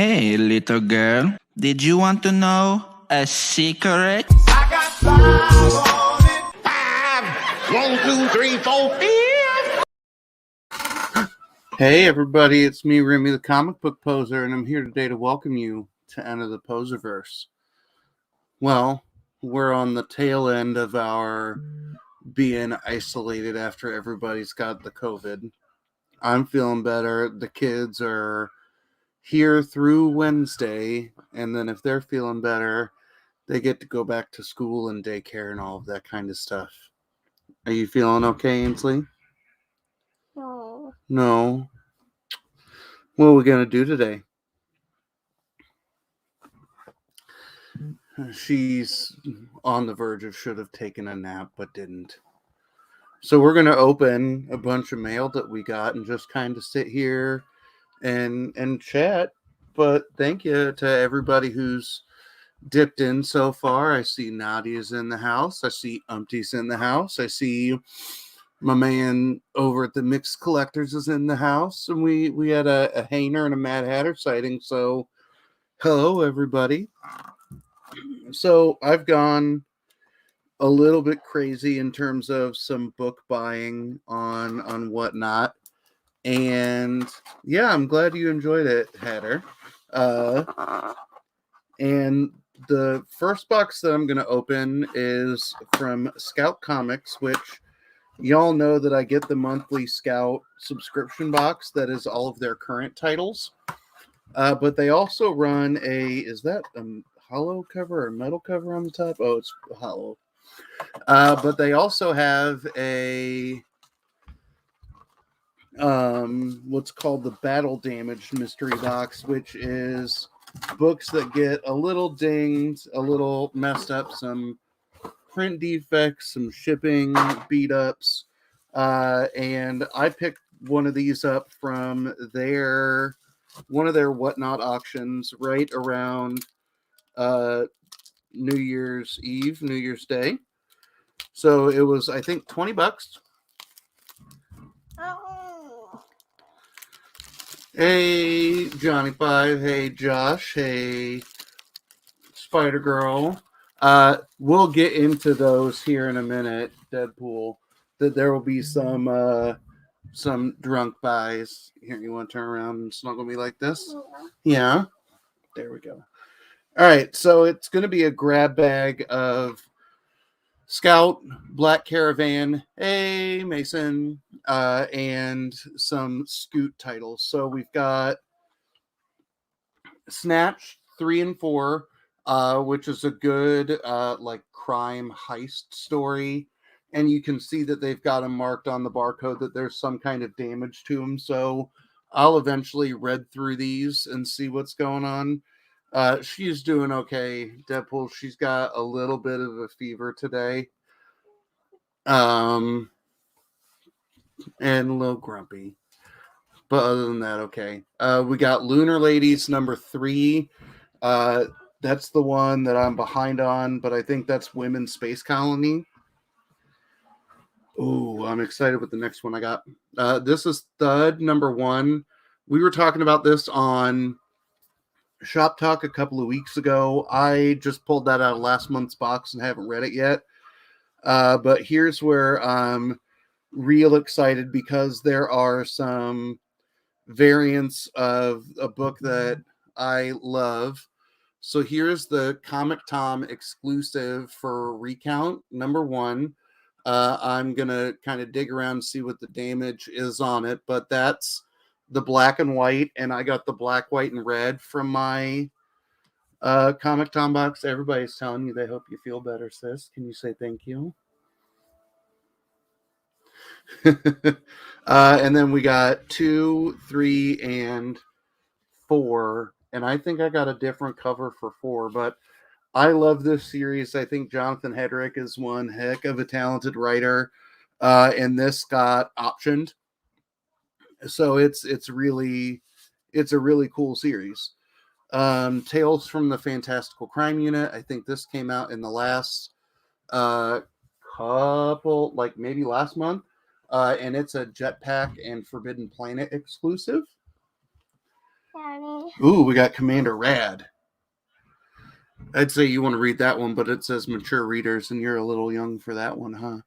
Hey, little girl, did you want to know a secret? I got 5 on it. 5, 1, 2, 3, 4, 5. Hey everybody, it's me, Remy the Comic Book Poser, and I'm here today to welcome you to Enter the Poserverse. Well, we're on the tail end of our being isolated after everybody's got the COVID. I'm feeling better. The kids are here through Wednesday, and then if they're feeling better, they get to go back to school and daycare and all of that kind of stuff. Are you feeling okay, Ainsley? No. What are we going to do today? She's on the verge of should have taken a nap, but didn't. So we're going to open a bunch of mail that we got and just kind of sit here and chat. But thank you to everybody who's dipped in so far. I see Nadia's in the house. I see Umpty's in the house. I see my man over at the Mixed Collectors is in the house. And we had a Hainer and a Mad Hatter sighting. So hello, everybody. So I've gone a little bit crazy in terms of some book buying on whatnot. And yeah, I'm glad you enjoyed it, Hatter. And the first box that I'm going to open is from Scout Comics, which y'all know that I get the monthly Scout subscription box that is all of their current titles. But they also run is that a hollow cover or metal cover on the top? Oh, it's hollow. But they also have a what's called the Battle Damaged mystery box, which is books that get a little dinged, a little messed up, some print defects, some shipping beat ups. And I picked one of these up from one of their whatnot auctions right around New Year's Eve, New Year's Day. So it was, I think, $20. Hey, Johnny Five. Hey, Josh. Hey, Spider Girl. We'll get into those here in a minute, Deadpool. That there will be some drunk buys. Here, you want to turn around and snuggle me like this? Yeah. There we go. All right, so it's going to be a grab bag of Scout, Black Caravan, hey, Mason, and some Scoot titles. So we've got Snatch 3 and 4, which is a good like crime heist story. And you can see that they've got them marked on the barcode that there's some kind of damage to them. So I'll eventually read through these and see what's going on. She's doing okay, Deadpool. She's got a little bit of a fever today. And a little grumpy. But other than that, okay. We got Lunar Ladies number 3. That's the one that I'm behind on, but I think that's Women's Space Colony. Ooh, I'm excited with the next one I got. This is Thud number 1. We were talking about this on Shop Talk a couple of weeks ago. I just pulled that out of last month's box and haven't read it yet. But here's where I'm real excited because there are some variants of a book that I love. So here's the Comic Tom exclusive for Recount number 1. I'm going to kind of dig around and see what the damage is on it, but that's the black and white, and I got the black, white, and red from my Comic Tom box. Everybody's telling you they hope you feel better, sis. Can you say thank you? And then we got 2, 3, and 4, and I think I got a different cover for 4, but I love this series. I think Jonathan Hedrick is one heck of a talented writer, and this got optioned, so it's a really cool series. Tales from the Fantastical Crime Unit. I think this came out in the last couple, like maybe last month. And it's a Jetpack and Forbidden Planet exclusive. Ooh, we got Commander Rad. I'd say you want to read that one, but it says mature readers, and you're a little young for that one, huh?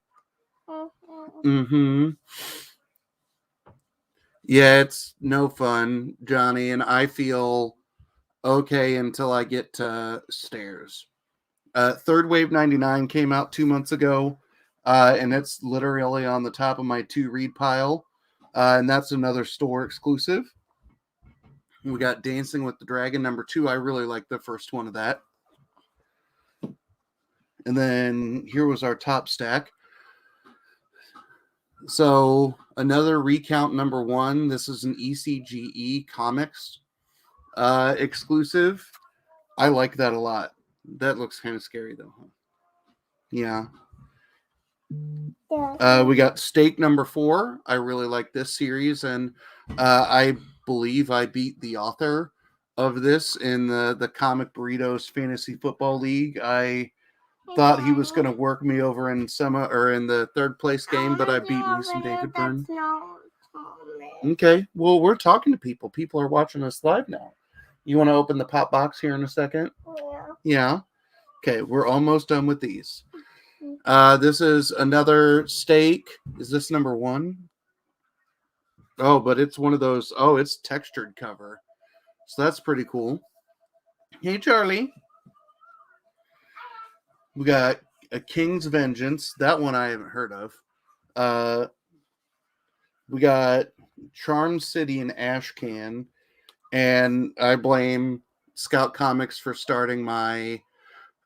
Mm-hmm. Yeah, it's no fun, Johnny, and I feel okay until I get to Stairs. Third Wave 99 came out 2 months ago, and it's literally on the top of my to-read pile, and that's another store exclusive. We got Dancing with the Dragon #2. I really like the first one of that. And then here was our top stack. So another recount #1. This is an ECGE Comics exclusive. I like that a lot. That looks kind of scary though. Yeah. We got Stake #4. I really like this series, and I believe I beat the author of this in the Comic Burritos Fantasy Football League. I thought he was going to work me over in in the third place game, but I beat me some David Byrne. Okay, well, we're talking to people. People are watching us live now. You want to open the pop box here in a second? Yeah. Okay, we're almost done with these. This is another Stake. Is this #1? Oh, but it's one of those. Oh, it's textured cover. So that's pretty cool. Hey, Charlie. We got A King's Vengeance. That one I haven't heard of. We got Charm City and Ashcan. And I blame Scout Comics for starting my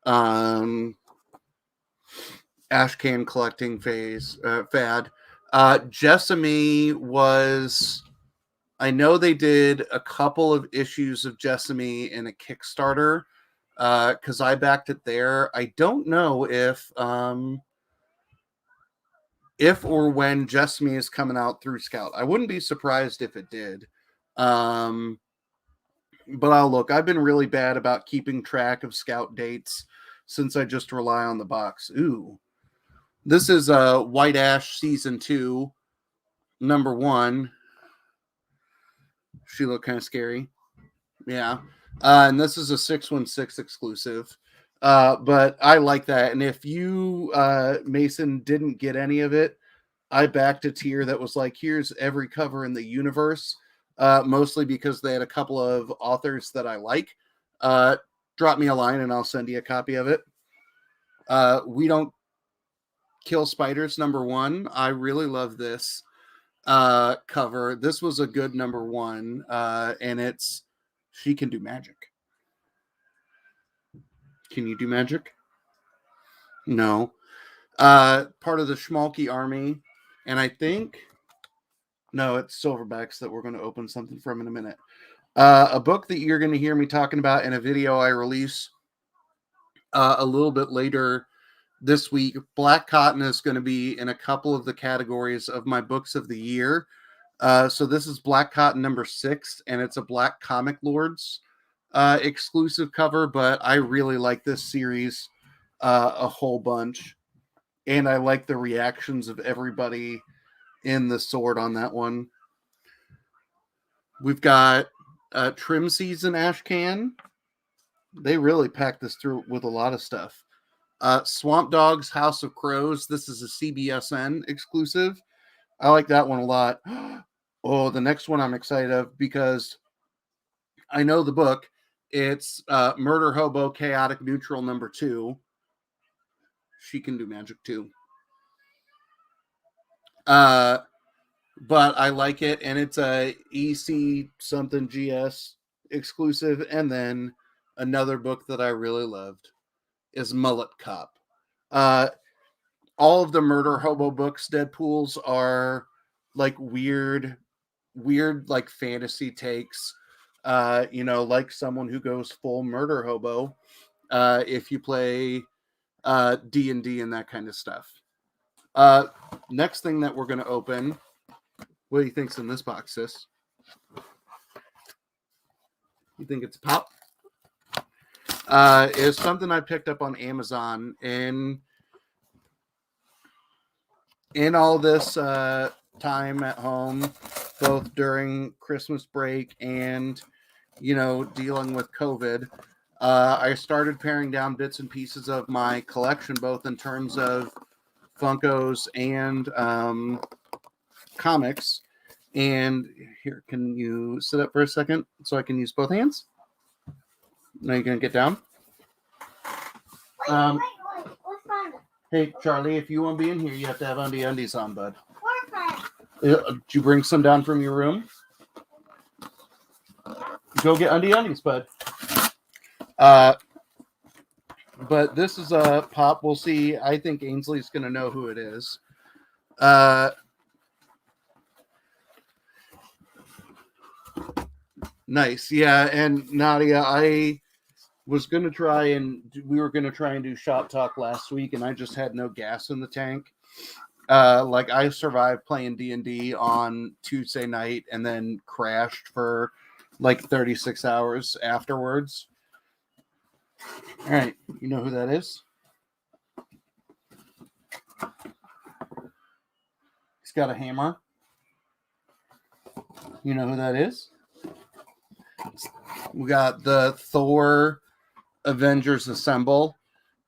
Ashcan collecting fad. Jessamy was... I know they did a couple of issues of Jessamy in a Kickstarter, because I backed it there. I don't know if or when Jessamy is coming out through Scout. I wouldn't be surprised if it did. But I'll look. I've been really bad about keeping track of Scout dates since I just rely on the box. Ooh. This is White Ash Season 2, #1. She looked kind of scary. Yeah. And this is a 616 exclusive. But I like that. And if you, Mason, didn't get any of it, I backed a tier that was like, here's every cover in the universe, mostly because they had a couple of authors that I like. Drop me a line and I'll send you a copy of it. We Don't Kill Spiders #1. I really love this cover. This was a good #1, and it's She Can Do Magic. Can you do magic? No. Part of the Schmalky army, and I think no, it's Silverbacks that we're going to open something from in a minute. A book that you're going to hear me talking about in a video I release a little bit later this week. Black Cotton is going to be in a couple of the categories of my books of the year. So this is Black Cotton #6, and it's a Black Comic Lords exclusive cover, but I really like this series a whole bunch, and I like the reactions of everybody in the sword on that one. We've got Trim Season Ashcan. They really packed this through with a lot of stuff. Swamp Dogs House of Crows. This is a CBSN exclusive. I like that one a lot. Oh, the next one I'm excited of because I know the book. It's Murder Hobo Chaotic Neutral #2. She Can Do Magic too. But I like it, and it's a EC something GS exclusive. And then another book that I really loved is Mullet Cop. All of the Murder Hobo books, Deadpools, are like weird like fantasy takes. Like someone who goes full Murder Hobo. If you play D&D and that kind of stuff. Next thing that we're going to open. What do you think's in this box, sis? You think it's pop? Is something I picked up on Amazon in all this time at home, both during Christmas break and dealing with COVID, I started paring down bits and pieces of my collection, both in terms of Funkos and comics. And here, can you sit up for a second so I can use both hands? Now you're going to get down. Wait. What's fun? Hey, Charlie, if you want to be in here, you have to have undies on, bud. Did you bring some down from your room? Go get undies, bud. But this is a pop. We'll see. I think Ainsley's going to know who it is. Nice. Yeah. And Nadia, we were going to try and do Shop Talk last week, and I just had no gas in the tank. I survived playing D&D on Tuesday night and then crashed for 36 hours afterwards. All right. You know who that is? He's got a hammer. You know who that is? We got the Thor Avengers Assemble.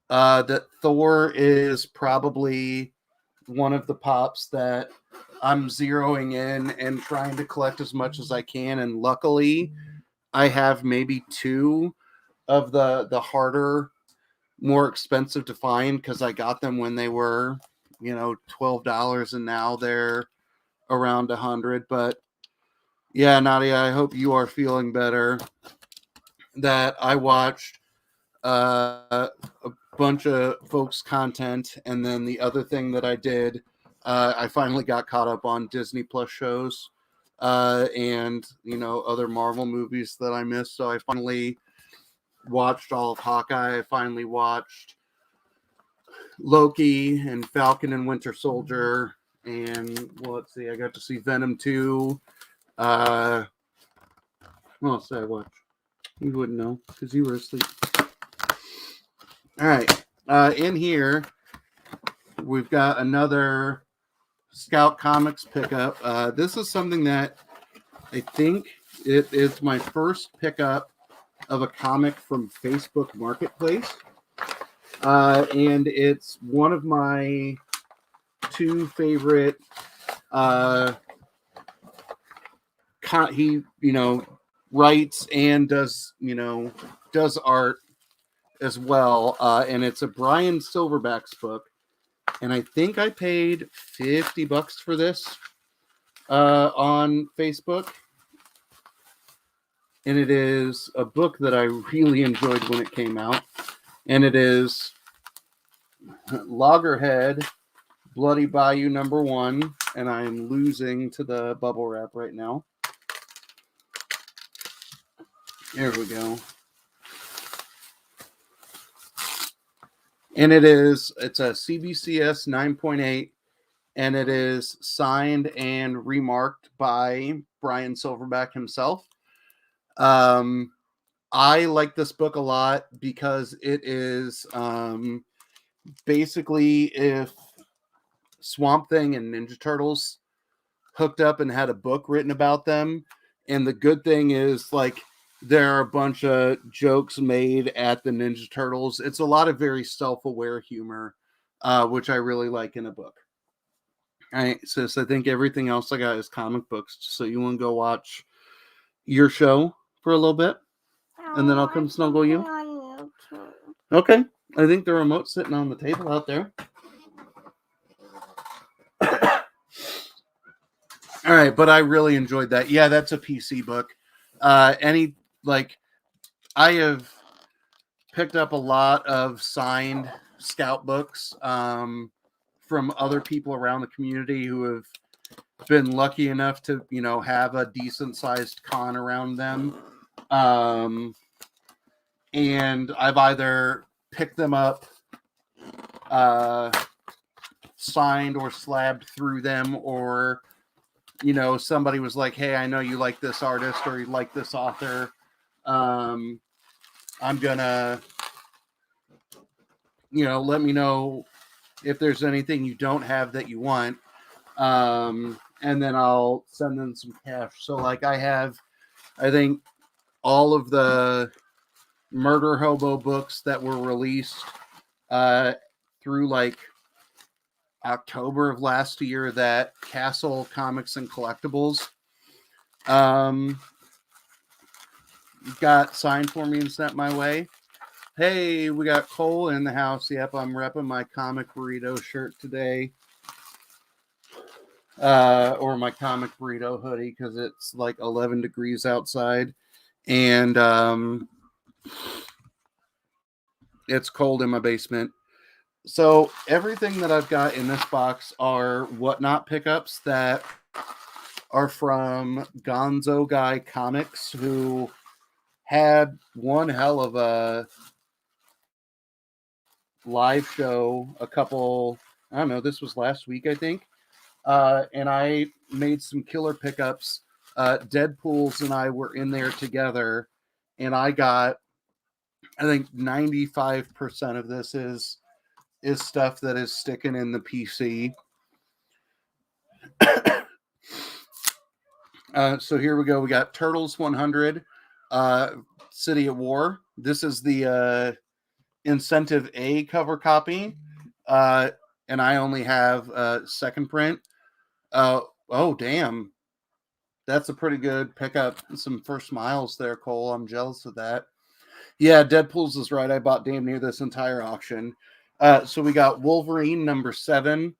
That Thor is probably one of the pops that I'm zeroing in and trying to collect as much as I can. And luckily, I have maybe two of the harder, more expensive to find because I got them when they were, $12, and now they're around $100. But yeah, Nadia, I hope you are feeling better. That I watched a bunch of folks' content, and then the other thing that I did, I finally got caught up on Disney Plus shows and other Marvel movies that I missed. So I finally watched all of Hawkeye. I finally watched Loki and Falcon and Winter Soldier, and let's see, I got to see Venom 2. What else did I watch? You wouldn't know because you were asleep. All right. In here, we've got another Scout Comics pickup. This is something that I think it is my first pickup of a comic from Facebook Marketplace. And it's one of my two favorite. He, writes and does art as well. And it's a Brian Silverback's book. And I think I paid $50 for this on Facebook. And it is a book that I really enjoyed when it came out. And it is Loggerhead, Bloody Bayou #1. And I'm losing to the bubble wrap right now. There we go. And it's a CBCS 9.8, and it is signed and remarked by Brian Silverback himself. I like this book a lot because it is basically if Swamp Thing and Ninja Turtles hooked up and had a book written about them. And the good thing is, there are a bunch of jokes made at the Ninja Turtles. It's a lot of very self-aware humor, which I really like in a book. All right, sis, I think everything else I got is comic books. So you want to go watch your show for a little bit? And then I'll come snuggle you? Okay. I think the remote's sitting on the table out there. All right, but I really enjoyed that. Yeah, that's a PC book. I have picked up a lot of signed Scout books from other people around the community who have been lucky enough to, have a decent sized con around them. And I've either picked them up, signed or slabbed through them, or, somebody was like, hey, I know you like this artist or you like this author. I'm gonna, let me know if there's anything you don't have that you want. And then I'll send them some cash. So I think all of the Murder Hobo books that were released through like October of last year that Castle Comics and Collectibles got signed for me and sent my way. Hey, we got Cole in the house. Yep, I'm repping my Comic Burrito shirt today. Or my Comic Burrito hoodie because it's like 11 degrees outside. And it's cold in my basement. So everything that I've got in this box are Whatnot pickups that are from Gonzo Guy Comics, who had one hell of a live show I don't know, this was last week, I think. And I made some killer pickups. Deadpools and I were in there together, and I got, I think 95% of this is stuff that is sticking in the PC. So here we go. We got Turtles 100, City at War. This is the Incentive A cover copy, and I only have second print. Oh, damn. That's a pretty good pickup. Some first miles there, Cole. I'm jealous of that. Yeah, Deadpool's is right. I bought damn near this entire auction. So we got Wolverine number 7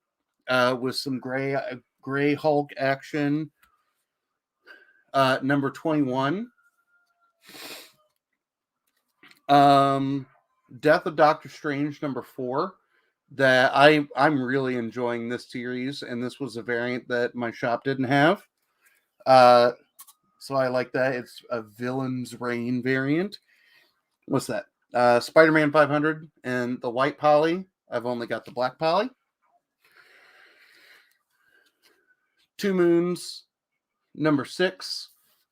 with some gray Hulk action. Number 21. Death of Doctor Strange number 4. That I'm really enjoying this series, and this was a variant that my shop didn't have. So I like that. It's a Villain's Reign variant. What's that? Spider-Man 500 and the white poly. I've only got the black poly. Two Moons number 6.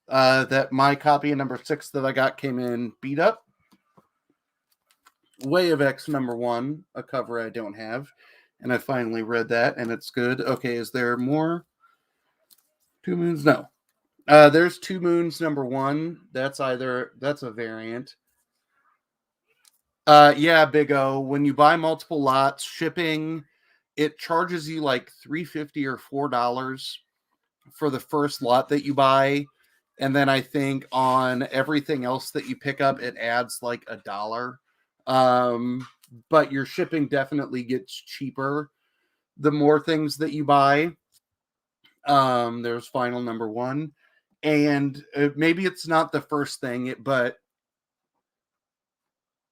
That my copy of number 6 that I got came in beat up. Way of X number 1, a cover I don't have, and I finally read that, and it's good. Okay, is there more? Two Moons? No. There's Two Moons number 1. That's a variant. Yeah, Big O. When you buy multiple lots, shipping, it charges you like $3.50 or $4 for the first lot that you buy. And then I think on everything else that you pick up, it adds like $1. But your shipping definitely gets cheaper the more things that you buy. There's Final number 1. And maybe it's not the first thing, but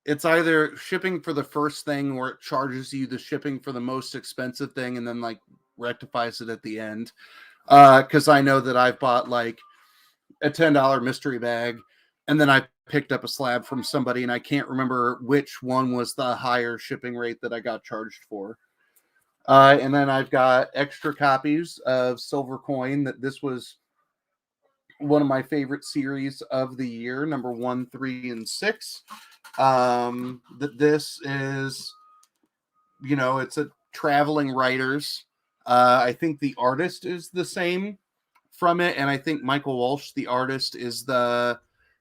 it's either shipping for the first thing or it charges you the shipping for the most expensive thing and then like rectifies it at the end. Because I know that I've bought like a $10 mystery bag and then I picked up a slab from somebody and I can't remember which one was the higher shipping rate that I got charged for. And then I've got extra copies of Silver Coin. That this was one of my favorite series of the year, number 1, 3, and 6. That this is, it's a traveling writers. I think the artist is the same from it, and I think Michael Walsh, the artist, is the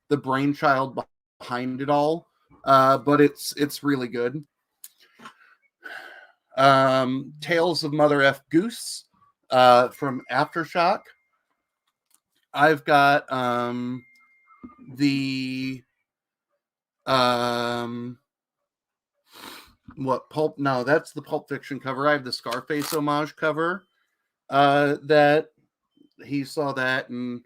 brainchild behind it all. But it's really good. Tales of Mother F. Goose from Aftershock. I've got the Pulp? No, that's the Pulp Fiction cover. I have the Scarface homage cover. That he saw that and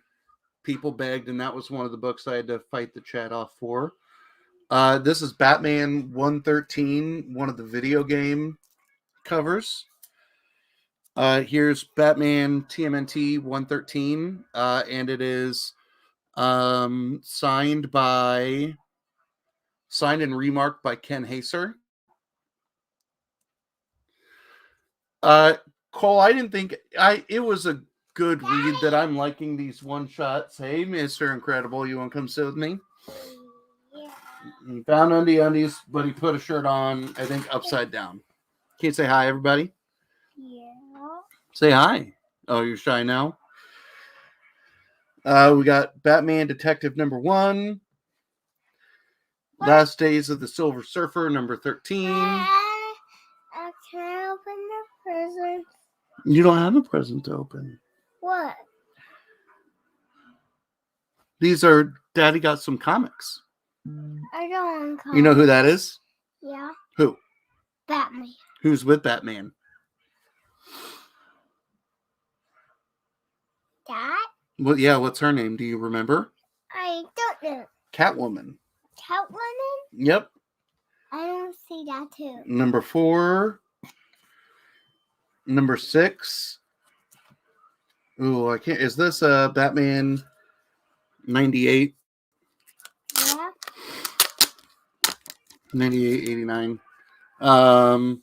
people begged, and that was one of the books I had to fight the chat off for. This is Batman 113, one of the video game covers. Here's Batman TMNT 113, and it is signed and remarked by Ken Haser. Cole, I didn't think it was a good read that I'm liking these one shots. Hey, Mr. Incredible, you want to come sit with me? Yeah. He found undies, but he put a shirt on, I think, upside down. Can you say hi, everybody? Yeah. Say hi. Oh, you're shy now? We got Batman Detective number 1. Last Days of the Silver Surfer number 13. Can I open the present? You don't have a present to open. What? These are Daddy got some comics. I don't want You know who that is? Yeah. Who? Batman. Who's with Batman? Dad? Well, yeah, what's her name? Do you remember? I don't know. Catwoman. Catwoman? Yep. I don't see that too. Number 4. Number 6. Ooh, I can't. Is this Batman 98? Yeah. 98, 89. Oh,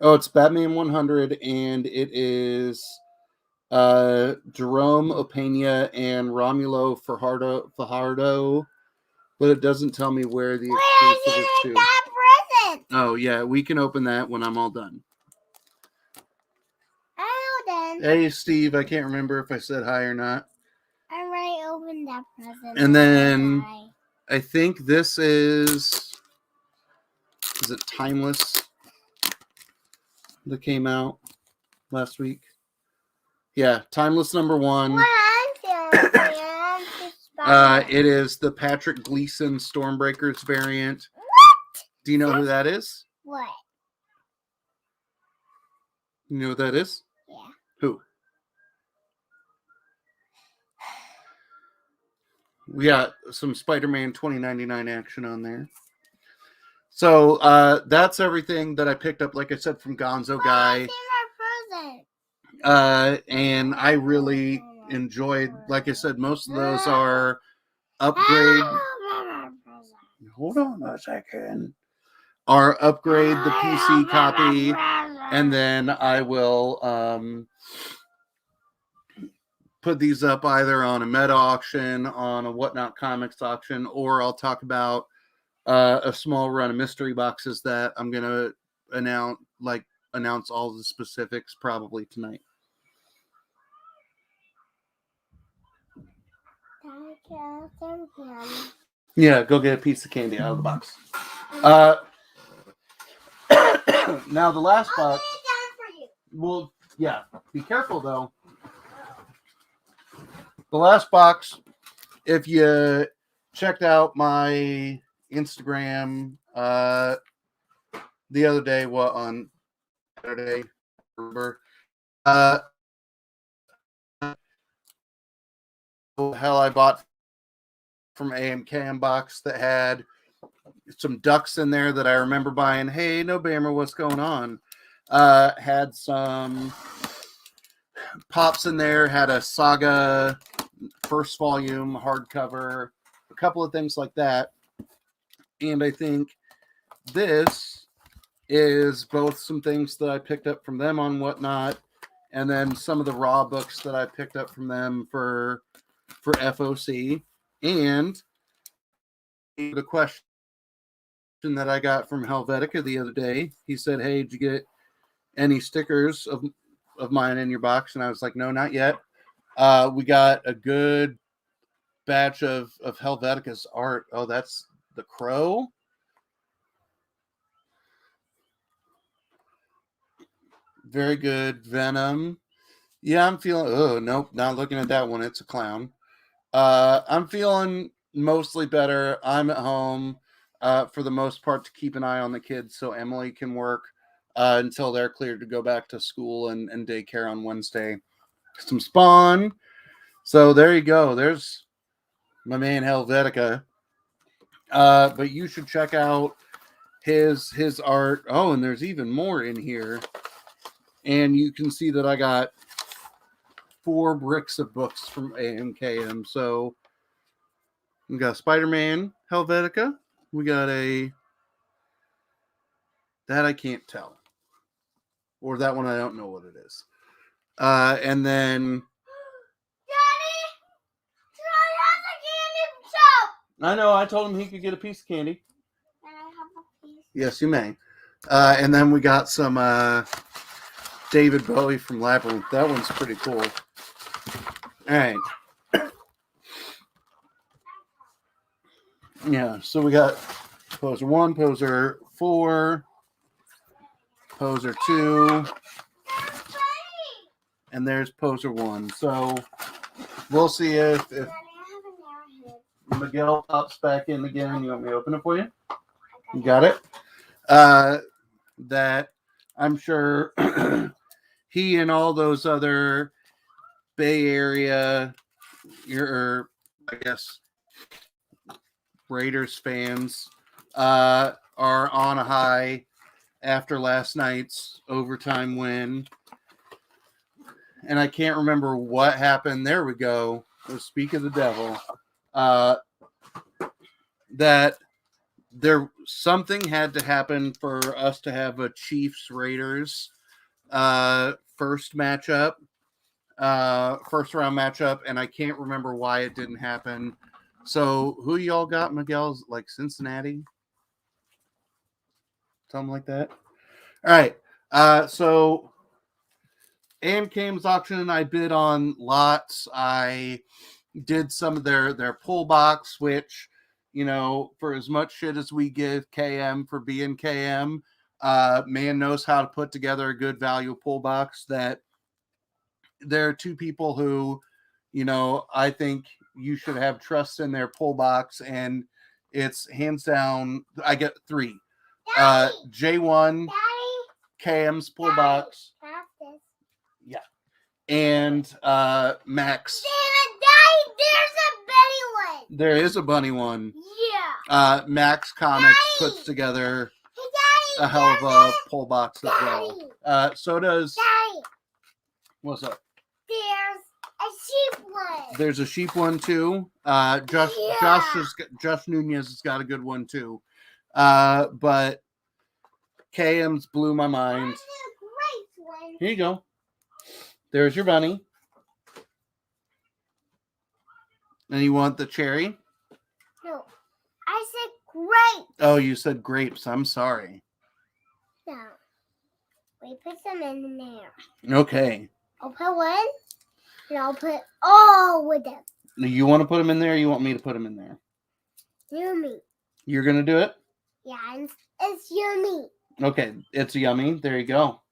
it's Batman 100, and it is Jerome Opeña and Romulo Fajardo, but it doesn't tell me where the exclusive is to. That present. Oh, yeah, we can open that when I'm all done. Oh, then. Hey, Steve, I can't remember if I said hi or not. I already opened that present. And then I think this is it Timeless that came out last week? Yeah, Timeless number 1. What I'm feeling, It is the Patrick Gleason Stormbreakers variant. What? Do you know who that is? What? You know what that is? Yeah. Who? We got some Spider-Man 2099 action on there. So that's everything that I picked up, like I said, from Gonzo Guy. And I really enjoyed, like I said, most of those are upgrade. Hold on a second. Are upgrade the PC copy, and then I will put these up either on a meta auction, on a Whatnot Comics auction, or I'll talk about a small run of mystery boxes that I'm gonna announce all the specifics probably tonight. Yeah, go get a piece of candy out of the box. Now the last box. Well, yeah. Be careful though. The last box. If you checked out my Instagram the other day, on Saturday, remember? Hell, I bought from AMK box that had some ducks in there that I remember buying. Hey, no Bammer, what's going on? Had some pops in there, had a Saga first volume hardcover, a couple of things like that. And I think this is both some things that I picked up from them on Whatnot, and then some of the raw books that I picked up from them for FOC. And the question that I got from Helvetica the other day, he said, hey, did you get any stickers of mine in your box? And I was like, no, not yet. We got a good batch of Helvetica's art. Oh, that's the Crow. Very good. Venom. Yeah, I'm feeling... Oh, nope, not looking at that one. It's a clown. I'm feeling mostly better. I'm at home for the most part to keep an eye on the kids so Emily can work until they're cleared to go back to school and daycare on Wednesday. Some Spawn. So there you go. There's my man Helvetica. But you should check out his art. Oh, and there's even more in here. And you can see that I got 4 bricks of books from AMKM. So we got Spider-Man Helvetica. We got that I can't tell. Or that one I don't know what it is. And then Daddy has a candy shop. I know, I told him he could get a piece of candy. And I have a piece. Yes, you may. And then we got some David Bowie from Labyrinth. That one's pretty cool. All right. Yeah, so we got Poser 1, Poser 4, Poser 2, and there's Poser 1. So we'll see if Miguel pops back in again. You want me to open it for you? You got it? That I'm sure he and all those other Bay Area, or I guess Raiders fans, are on a high after last night's overtime win. And I can't remember what happened. There we go. Speak of the devil. That there something had to happen for us to have a Chiefs Raiders first matchup, first round matchup, and I can't remember why it didn't happen. So who y'all got? Miguel's like Cincinnati, something like that. All right. So AMK's auction, I bid on lots. I did some of their pull box, which, you know, for as much shit as we give KM for being KM, man knows how to put together a good value pull box. That there are two people who, you know, I think you should have trust in their pull box, and it's hands down. I get 3. J1, KM's pull box. Yeah. And Max. There is a bunny one. Yeah. Max Comics puts together a hell of a pull box as well. So does. Daddy, What's up? there's a sheep one. There's a sheep one too. Josh Nunez has got a good one too. But KM's blew my mind. That's a great one. Here you go. There's your bunny. And you want the cherry? No, I said great. Oh, you said grapes. I'm sorry. No, we put some in there. Okay. I'll put one, and I'll put all of them. You want to put them in there, or you want me to put them in there? Yummy. You're going to do it? Yeah, it's yummy. Okay. It's yummy. There you go.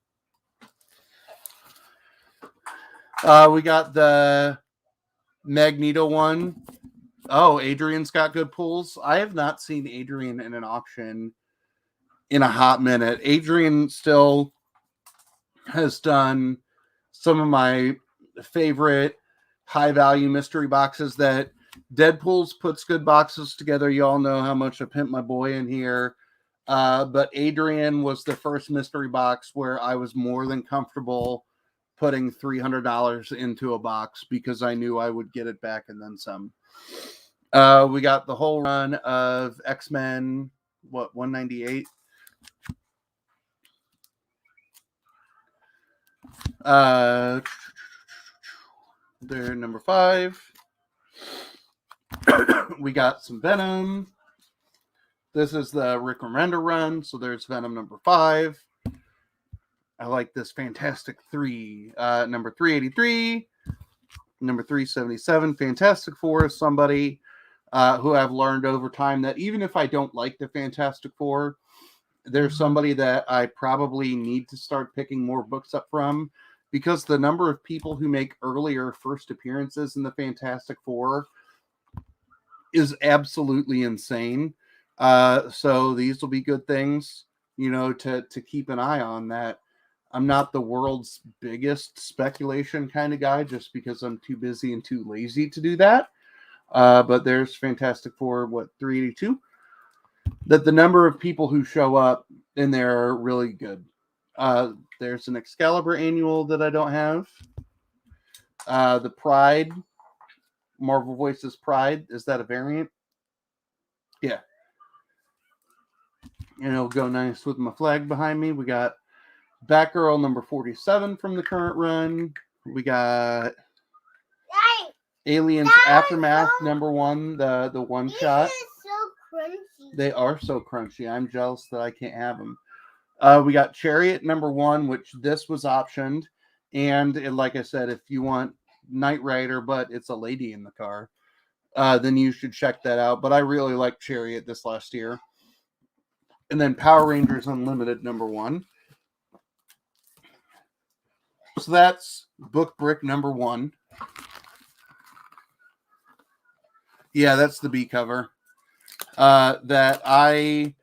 We got the Magneto one. Oh, Adrian's got good pulls. I have not seen Adrian in an auction in a hot minute. Adrian still has done some of my favorite high value mystery boxes. That Deadpool's puts good boxes together. You all know how much I pimp my boy in here. But Adrian was the first mystery box where I was more than comfortable putting $300 into a box because I knew I would get it back and then some. We got the whole run of X-Men, 198? They're number 5. We got some Venom. This is the Rick Remender run, so there's Venom number 5. I like this Fantastic 3. Number 383, number 377. Fantastic Four is somebody who I've learned over time that even if I don't like the Fantastic Four, there's somebody that I probably need to start picking more books up from, because the number of people who make earlier first appearances in the Fantastic Four is absolutely insane. So these will be good things, you know, to keep an eye on. That I'm not the world's biggest speculation kind of guy, just because I'm too busy and too lazy to do that. But there's Fantastic Four, 382? That the number of people who show up in there are really good. There's an Excalibur annual that I don't have. The Pride, Marvel Voices Pride, is that a variant? Yeah. And it'll go nice with my flag behind me. We got Batgirl number 47 from the current run. We got Aliens Aftermath number 1, the one shot. So crunchy. They are so crunchy. I'm jealous that I can't have them. We got Chariot number 1, which this was optioned. And like I said, if you want Knight Rider, but it's a lady in the car, then you should check that out. But I really liked Chariot this last year. And then Power Rangers Unlimited #1. So that's book brick #1. Yeah, that's the B cover. That I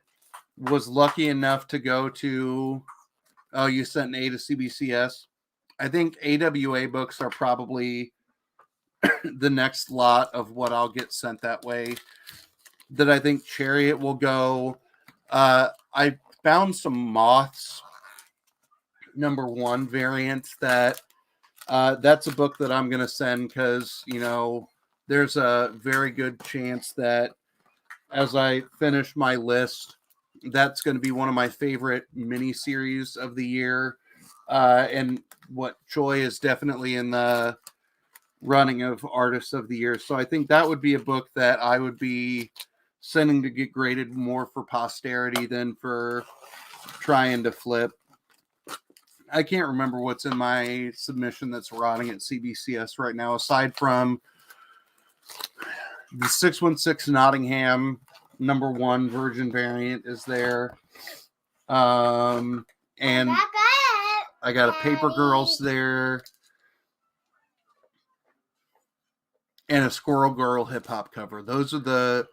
was lucky enough to go to. Oh, you sent an A to CBCS. I think AWA books are probably the next lot of what I'll get sent that way. That I think Chariot will go. I found some Moths #1 variants that's a book that I'm going to send because, there's a very good chance that as I finish my list, that's going to be one of my favorite miniseries of the year. And what Joy is definitely in the running of Artists of the Year. So I think that would be a book that I would be sending to get graded more for posterity than for trying to flip. I can't remember what's in my submission that's rotting at CBCS right now, aside from the 616 Nottingham #1 Virgin variant is there. And I got a Paper Girls there. And a Squirrel Girl hip hop cover. Those are the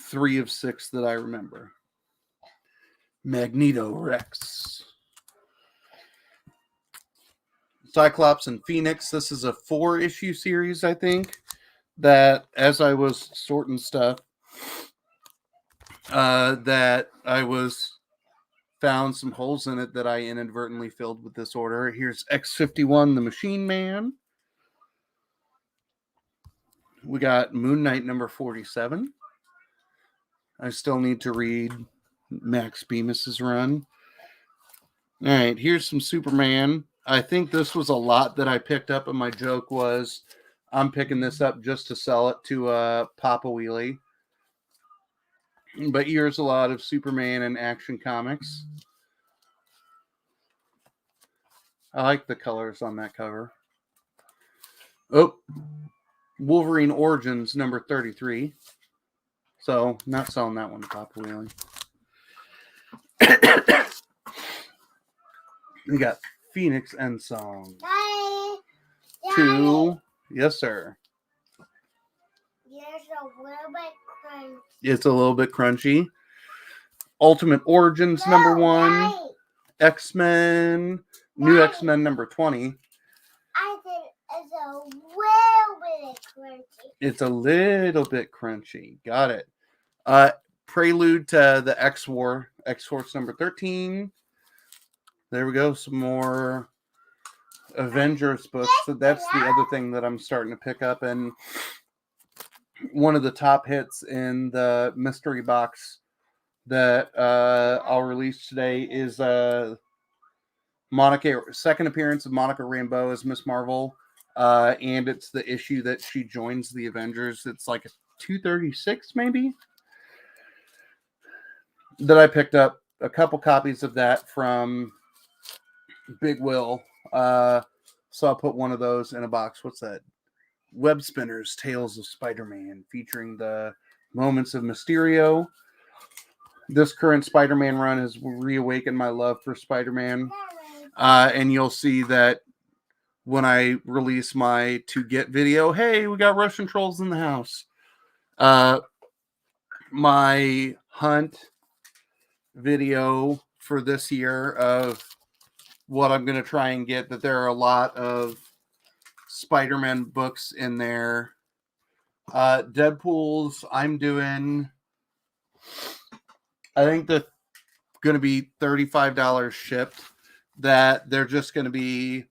3 of 6 that I remember. Magneto Rex. Cyclops and Phoenix. This is a 4-issue series, I think. That as I was sorting stuff, that I found some holes in it that I inadvertently filled with this order. Here's X-51, the Machine Man. We got Moon Knight #47. I still need to read Max Bemis's run. All right, here's some Superman. I think this was a lot that I picked up, and my joke was I'm picking this up just to sell it to Papa Wheelie. But here's a lot of Superman and Action Comics. I like the colors on that cover. Oh, Wolverine Origins #33. So, not selling that one to Papa Wheelie. We got Phoenix End Song. Daddy. 2. Yes, sir. It's a little bit crunchy. It's a little bit crunchy. Ultimate Origins #1. Daddy. X-Men. New X-Men #20. I said it's a little bit crunchy. It's a little bit crunchy. Got it. Prelude to the X-War. X-Force #13. There we go. Some more Avengers books. So that's the other thing that I'm starting to pick up. And one of the top hits in the mystery box that I'll release today is Monica, second appearance of Monica Rambeau as Miss Marvel. And it's the issue that she joins the Avengers. It's like a 236 maybe. That I picked up a couple copies of that from Big Will. So I'll put one of those in a box. What's that? Web Spinners, Tales of Spider-Man, featuring the moments of Mysterio. This current Spider-Man run has reawakened my love for Spider-Man. And you'll see that when I release my to get video, hey, we got Russian trolls in the house. My hunt video for this year of what I'm going to try and get, that there are a lot of Spider-Man books in there. Deadpool's, I'm doing, I think they're going to be $35 shipped, that they're just going to be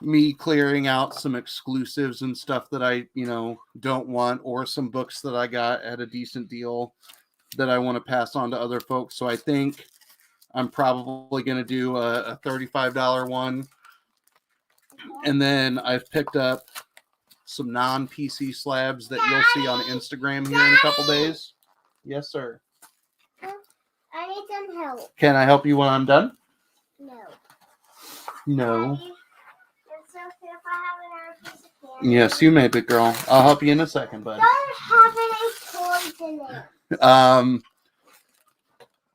me clearing out some exclusives and stuff that I, don't want, or some books that I got at a decent deal that I want to pass on to other folks. So I think I'm probably going to do a $35 one. And then I've picked up some non-PC slabs that you'll see on Instagram here in a couple days. Yes, sir. I need some help. Can I help you when I'm done? No. No. Daddy, it's okay if I have another piece of Yes, you may, big girl. I'll help you in a second, bud. Don't have any toys in it.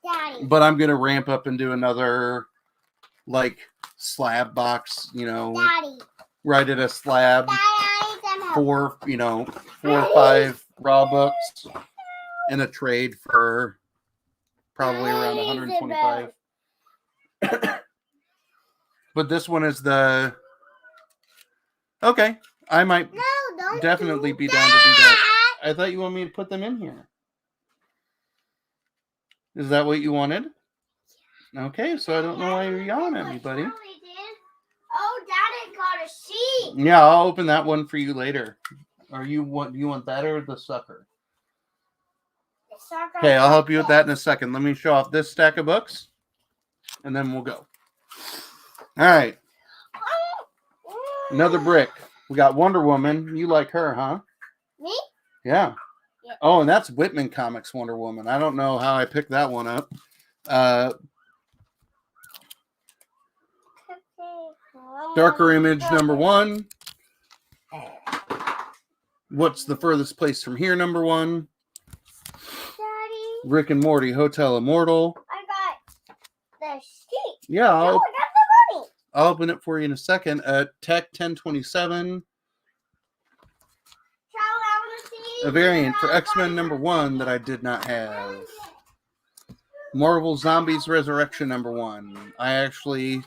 Daddy. But I'm gonna ramp up and do another like slab box, you know, Daddy. right at a slab. Daddy, I need some help. 4 or 5 raw books in a trade for probably around 125. But this one is the okay. I might No, don't definitely do be down to do that. that. I thought you wanted me to put them in here. Is that what you wanted? Okay, so I don't know why you're yelling at me, buddy. Oh, Daddy got a sheet. Yeah, I'll open that one for you later. Or you want that or the sucker? Okay, I'll help you with that in a second. Let me show off this stack of books, and then we'll go. All right. Another brick. We got Wonder Woman. You like her, huh? Me? Yeah. Yeah. Oh, and that's Whitman Comics Wonder Woman. I don't know how I picked that one up. Darker Image #1. What's the Furthest Place from Here #1. Daddy, Rick and Morty Hotel Immortal. I got the sheet. Yeah, I got the money. I'll open it for you in a second. Tech 1027. A variant for X-Men #1 that I did not have. Marvel Zombies Resurrection #1. I actually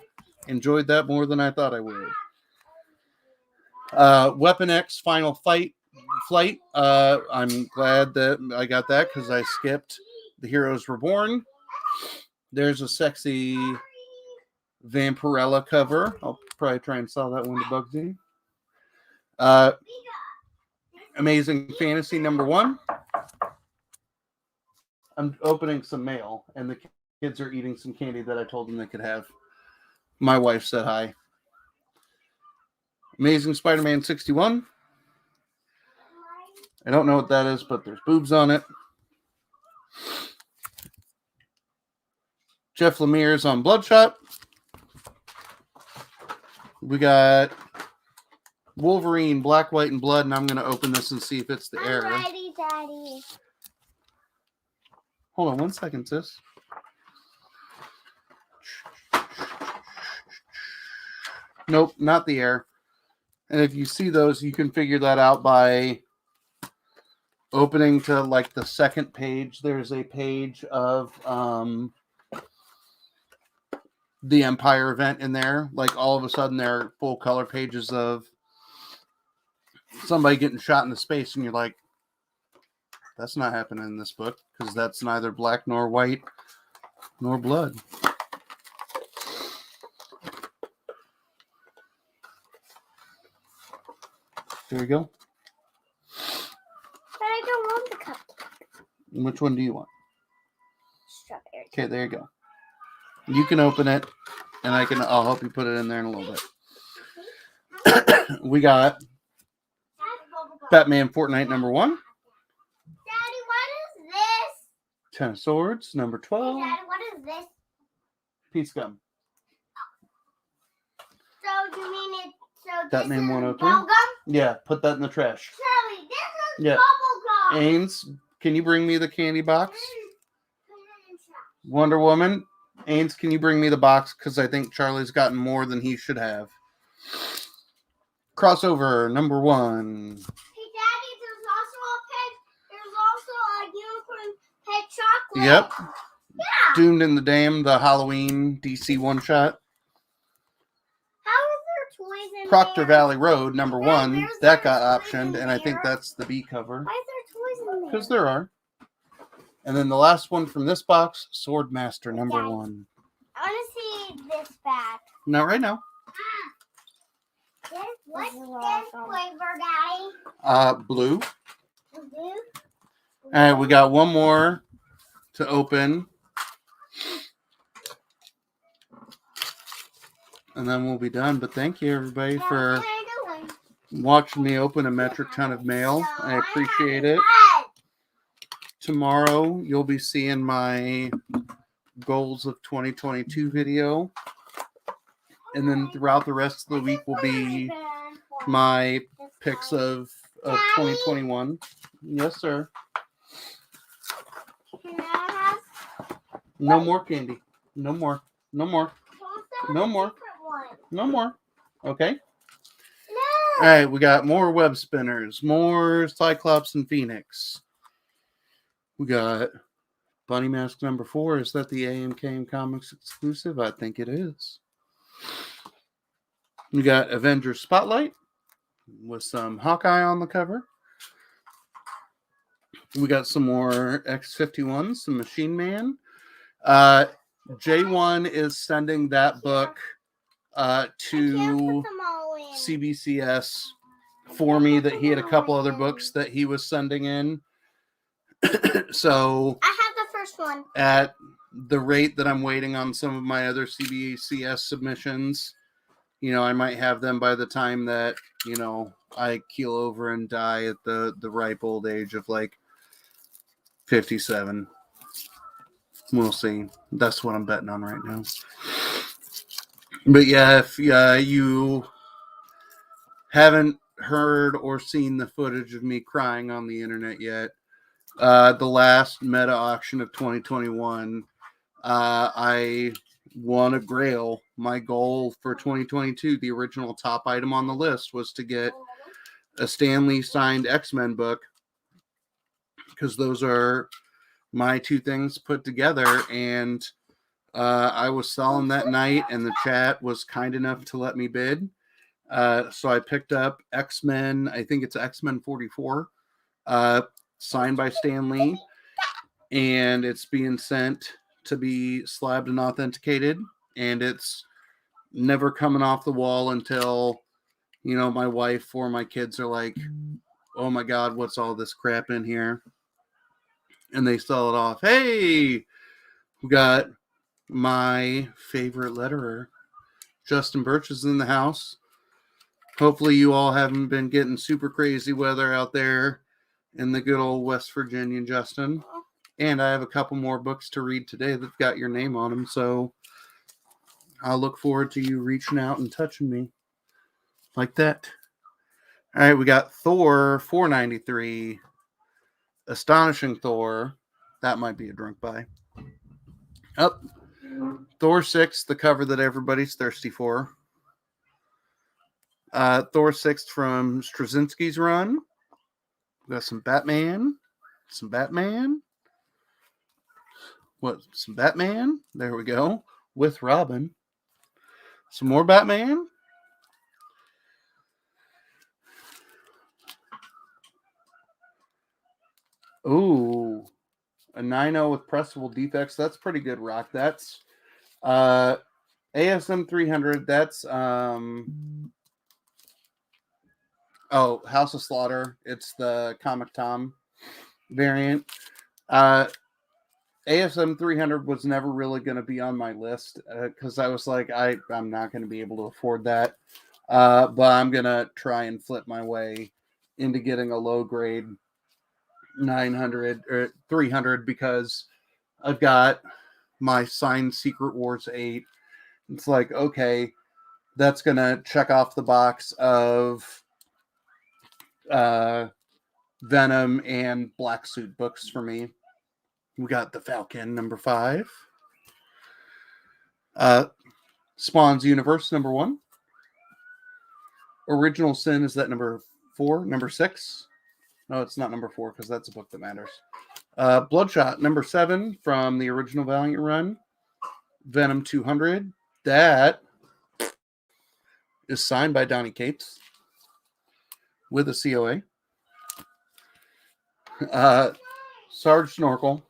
enjoyed that more than I thought I would. WeaponX Final Flight. I'm glad that I got that because I skipped The Heroes Reborn. There's a sexy Vampirella cover. I'll probably try and sell that one to Bugsy. Amazing Fantasy #1. I'm opening some mail, and the kids are eating some candy that I told them they could have. My wife said hi. Amazing Spider-Man 61. I don't know what that is, but there's boobs on it. Jeff Lemire's on Bloodshot. We got Wolverine, Black, White, and Blood, and I'm going to open this and see if it's the error. I'm ready, Daddy. Hold on 1 second, sis. Nope, not the error. And if you see those, you can figure that out by opening to like the second page. There's a page of the Empire event in there. Like all of a sudden, there are full color pages of somebody getting shot into space, and you're like, that's not happening in this book because that's neither black nor white nor blood. There we go. But I don't want the cupcake. Which one do you want? Strawberry. Okay, there you go. You can open it, and I'll help you put it in there in a little bit. We got Batman Fortnite #1. Daddy, what is this? 10 of Swords #12. Hey, Daddy, what is this? Peace Gum. So you mean it? So Batman this is 103. bubble gum? Yeah, put that in the trash. Charlie, this is Yeah. bubble gum. Ains, can you bring me the candy box? Wonder Woman. Ains, can you bring me the box? Because I think Charlie's gotten more than he should have. Crossover #1. Hey, Daddy, there's also a pet. There's also a unicorn pet chocolate. Yep. Yeah. Doomed in the Dam, the Halloween DC one-shot. How is there toys in Proctor there? Valley Road #1. There's That got toys optioned, in and I think there. that's the B cover. Why is there toys in there? Because there are. And then the last one from this box, Swordmaster #1. I want to see this back. Not right now. What's this flavor, Daddy? Blue. Blue? All right, we got one more to open. And then we'll be done. But thank you, everybody, for What are you doing? watching me open a metric ton of mail. I appreciate it. Tomorrow, you'll be seeing my goals of 2022 video. And then throughout the rest of the week will be my picks of 2021. Yes, sir. Can I have No more candy. No more. No more. No more. one? No more. Okay. No. All right, we got more web spinners, more Cyclops and Phoenix. We got Bunny Mask number 4. Is that the AMKM Comics exclusive? I think it is. We got Avengers Spotlight with some Hawkeye on the cover. We got some more X-51, some Machine Man. J1 is sending that book to CBCS for me, that he had a couple other books that he was sending in. So I have the first one. At the rate that I'm waiting on some of my other CBCS submissions, I might have them by the time that, I keel over and die at the ripe old age of like 57. We'll see. That's what I'm betting on right now. But yeah, if you haven't heard or seen the footage of me crying on the internet yet, the last meta auction of 2021, I won a grail. My goal for 2022, the original top item on the list, was to get a Stan Lee signed X-Men book, because those are my two things put together. And I was selling that night, and the chat was kind enough to let me bid. So I picked up X-Men, I think it's X-Men 44, signed by Stan Lee, and it's being sent to be slabbed and authenticated, and it's never coming off the wall until, my wife or my kids are like, oh my God, what's all this crap in here? And they sell it off. Hey, we got my favorite letterer, Justin Birch, is in the house. Hopefully you all haven't been getting super crazy weather out there in the good old West Virginia, Justin. And I have a couple more books to read today that've got your name on them, so I'll look forward to you reaching out and touching me like that. All right, we got Thor 493, Astonishing Thor. That might be a drunk buy. Thor 6, the cover that everybody's thirsty for. Thor 6 from Straczynski's run. We got some Batman. Some Batman. Some Batman. There we go. With Robin. Some more Batman. Ooh. A 9.0 with pressable defects. That's pretty good, Rock. That's ASM 300. That's House of Slaughter. It's the Comic Tom variant. ASM 300 was never really going to be on my list because I was like, I'm not going to be able to afford that. But I'm going to try and flip my way into getting a low grade 900 or 300, because I've got my signed Secret Wars 8. It's like, okay, that's going to check off the box of Venom and Black Suit books for me. We got the Falcon number 5. Spawn's Universe number 1. Original Sin, is that number 4? Number 6? No, it's not number 4, because that's a book that matters. Bloodshot number 7 from the original Valiant run. Venom 200. That is signed by Donny Cates with a COA. Sarge Snorkel.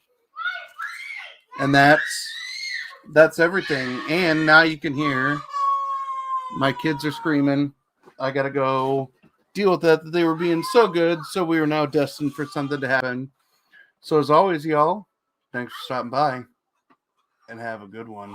And that's everything. And now you can hear my kids are screaming. I gotta go deal with that. They were being so good, so we were now destined for something to happen. So as always, y'all, thanks for stopping by, and have a good one.